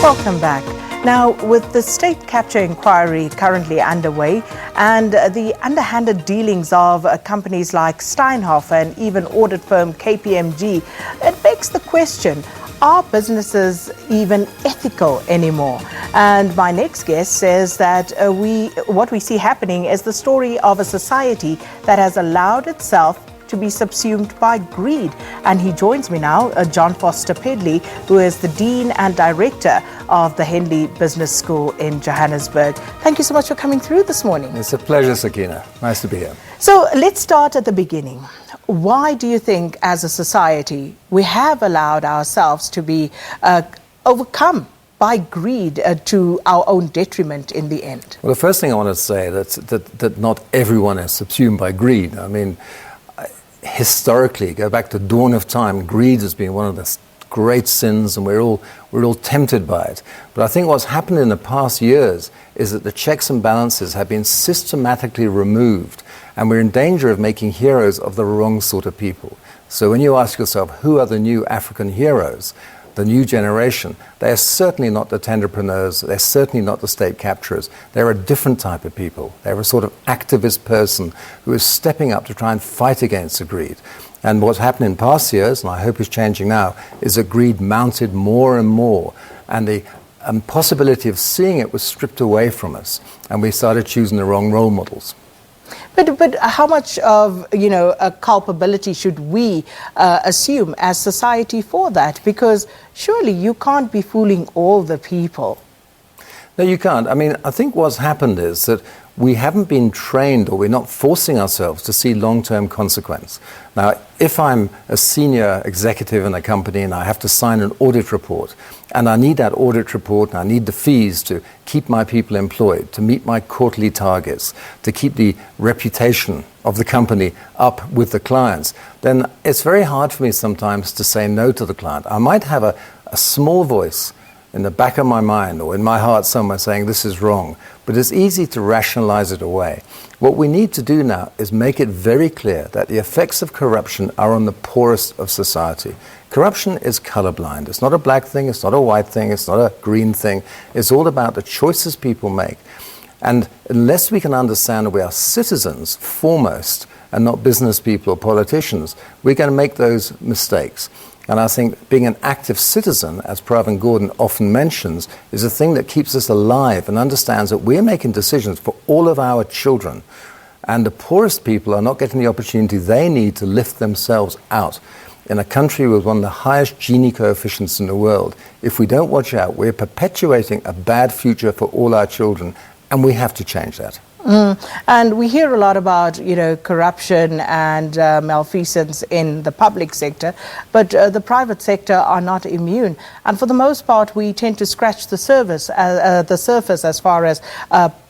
Welcome back. Now, with the state capture inquiry currently underway and the underhanded dealings of companies like Steinhoff and even audit firm KPMG, it begs the question, are businesses even ethical anymore? And my next guest says that what we see happening is the story of a society that has allowed itself to be subsumed by greed. And he joins me now, John Foster-Pedley, who is the Dean and Director of the Henley Business School in Johannesburg. Thank you so much for coming through this morning. It's a pleasure, Sakina. Nice to be here. So let's start at the beginning. Why do you think, as a society, we have allowed ourselves to be overcome by greed to our own detriment in the end? Well, the first thing I want to say that not everyone is subsumed by greed. I mean, historically, go back to dawn of time, greed has been one of the great sins, and we're all tempted by it. But I think what's happened in the past years is that the checks and balances have been systematically removed, and we're in danger of making heroes of the wrong sort of people. So when you ask yourself, who are the new African heroes, the new generation, they are certainly not the entrepreneurs, they're certainly not the state capturers. They're a different type of people. They're a sort of activist person who is stepping up to try and fight against the greed. And what's happened in past years, and I hope is changing now, is that greed mounted more and more, and the possibility of seeing it was stripped away from us, and we started choosing the wrong role models. But how much of, a culpability should we assume as society for that? Because surely you can't be fooling all the people. No, you can't. I mean, I think what's happened is that we haven't been trained, or we're not forcing ourselves to see long-term consequence. Now, if I'm a senior executive in a company and I have to sign an audit report, and I need that audit report and I need the fees to keep my people employed, to meet my quarterly targets, to keep the reputation of the company up with the clients, then it's very hard for me sometimes to say no to the client. I might have a small voice in the back of my mind or in my heart somewhere saying this is wrong, but it's easy to rationalize it away. What we need to do now is make it very clear that the effects of corruption are on the poorest of society. Corruption is colorblind. It's not a black thing, it's not a white thing, it's not a green thing. It's all about the choices people make. And unless we can understand that we are citizens foremost and not business people or politicians, we're going to make those mistakes. And I think being an active citizen, as Pravin Gordon often mentions, is a thing that keeps us alive and understands that we're making decisions for all of our children. And the poorest people are not getting the opportunity they need to lift themselves out. In a country with one of the highest Gini coefficients in the world, if we don't watch out, we're perpetuating a bad future for all our children, and we have to change that. And we hear a lot about, corruption and malfeasance in the public sector, but the private sector are not immune. And for the most part, we tend to scratch the surface as far as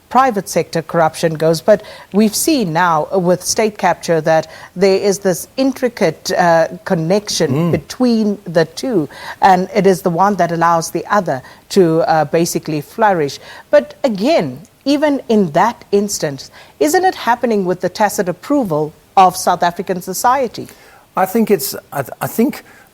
private sector corruption goes. But we've seen now with state capture that there is this intricate connection between the two, and it is the one that allows the other to basically flourish. But again, even in that instance, isn't it happening with the tacit approval of South African society? I think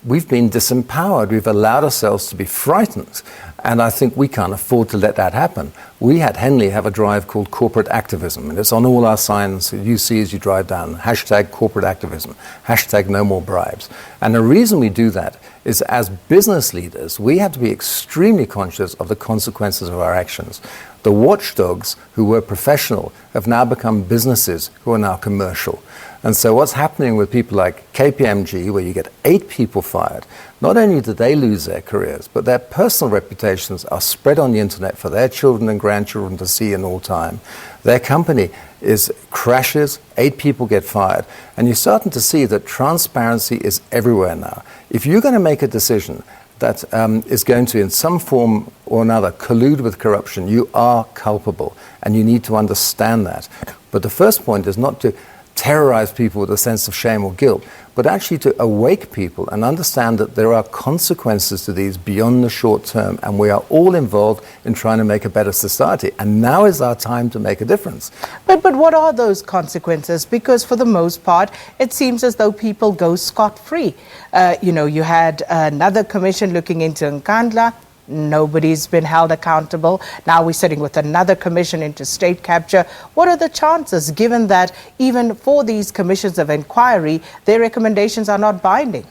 we've been disempowered. We've allowed ourselves to be frightened. And I think we can't afford to let that happen. We at Henley have a drive called corporate activism, and it's on all our signs you see as you drive down. # corporate activism, # no more bribes. And the reason we do that is, as business leaders, we have to be extremely conscious of the consequences of our actions. The watchdogs who were professional have now become businesses who are now commercial. And so what's happening with people like KPMG, where you get 8 people fired, not only do they lose their careers, but their personal reputations are spread on the internet for their children and grandchildren to see in all time. Their company crashes, 8 people get fired, and you're starting to see that transparency is everywhere now. If you're going to make a decision that is going to, in some form or another, collude with corruption, you are culpable, and you need to understand that. But the first point is not to terrorize people with a sense of shame or guilt, but actually to awake people and understand that there are consequences to these beyond the short term, and we are all involved in trying to make a better society. And now is our time to make a difference. But what are those consequences? Because for the most part, it seems as though people go scot-free. You had another commission looking into Nkandla. Nobody's been held accountable. Now we're sitting with another commission into state capture. What are the chances, given that even for these commissions of inquiry, their recommendations are not binding?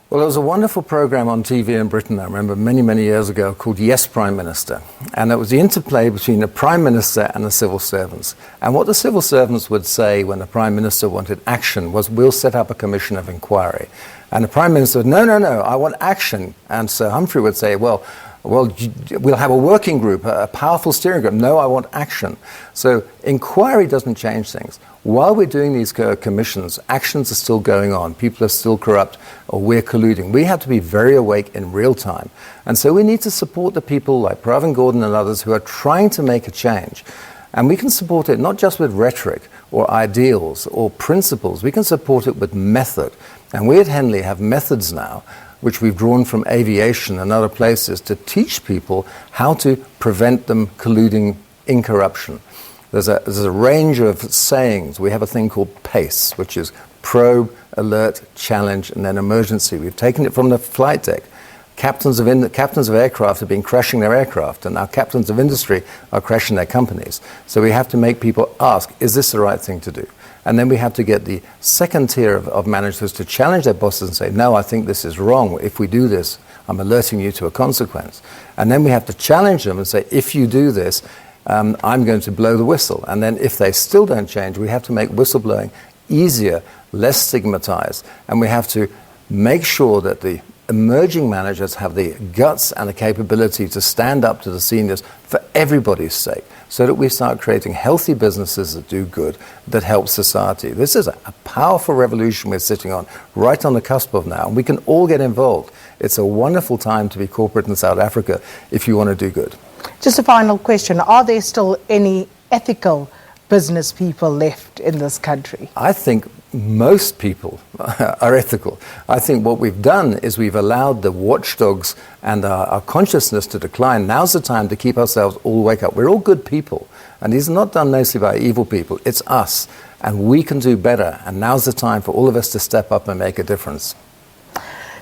Well, there was a wonderful program on TV in Britain, I remember, many, many years ago, called Yes, Prime Minister. And it was the interplay between the Prime Minister and the civil servants. And what the civil servants would say when the Prime Minister wanted action was, we'll set up a commission of inquiry. And the Prime Minister would, no, I want action. And Sir Humphrey would say, well, we'll have a working group, a powerful steering group. No, I want action. So inquiry doesn't change things. While we're doing these commissions, actions are still going on. People are still corrupt, or we're colluding. We have to be very awake in real time. And so we need to support the people like Pravin Gordhan and others who are trying to make a change. And we can support it not just with rhetoric or ideals or principles. We can support it with method. And we at Henley have methods now which we've drawn from aviation and other places to teach people how to prevent them colluding in corruption. There's a range of sayings. We have a thing called PACE, which is probe, alert, challenge, and then emergency. We've taken it from the flight deck. Captains of aircraft have been crashing their aircraft, and now captains of industry are crashing their companies. So we have to make people ask, is this the right thing to do? And then we have to get the second tier of managers to challenge their bosses and say, no, I think this is wrong. If we do this, I'm alerting you to a consequence. And then we have to challenge them and say, if you do this, I'm going to blow the whistle. And then if they still don't change, we have to make whistleblowing easier, less stigmatized. And we have to make sure that the emerging managers have the guts and the capability to stand up to the seniors for everybody's sake, so that we start creating healthy businesses that do good, that help society. This is a powerful revolution we're sitting on, right on the cusp of now, and we can all get involved. It's a wonderful time to be corporate in South Africa if you want to do good. Just a final question. Are there still any ethical business people left in this country? I think most people are ethical. I think what we've done is we've allowed the watchdogs and our consciousness to decline. Now's the time to keep ourselves all wake up. We're all good people, and these are not done mostly by evil people. It's us, and we can do better. And now's the time for all of us to step up and make a difference.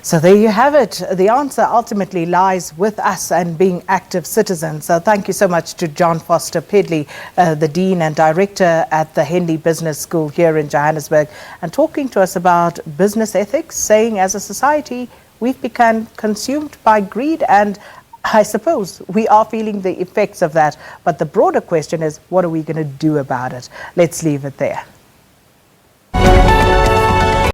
So there you have it. The answer ultimately lies with us and being active citizens. So thank you so much to John Foster-Pedley, the Dean and Director at the Henley Business School here in Johannesburg, and talking to us about business ethics, saying as a society we've become consumed by greed, and I suppose we are feeling the effects of that. But the broader question is, what are we going to do about it? Let's leave it there.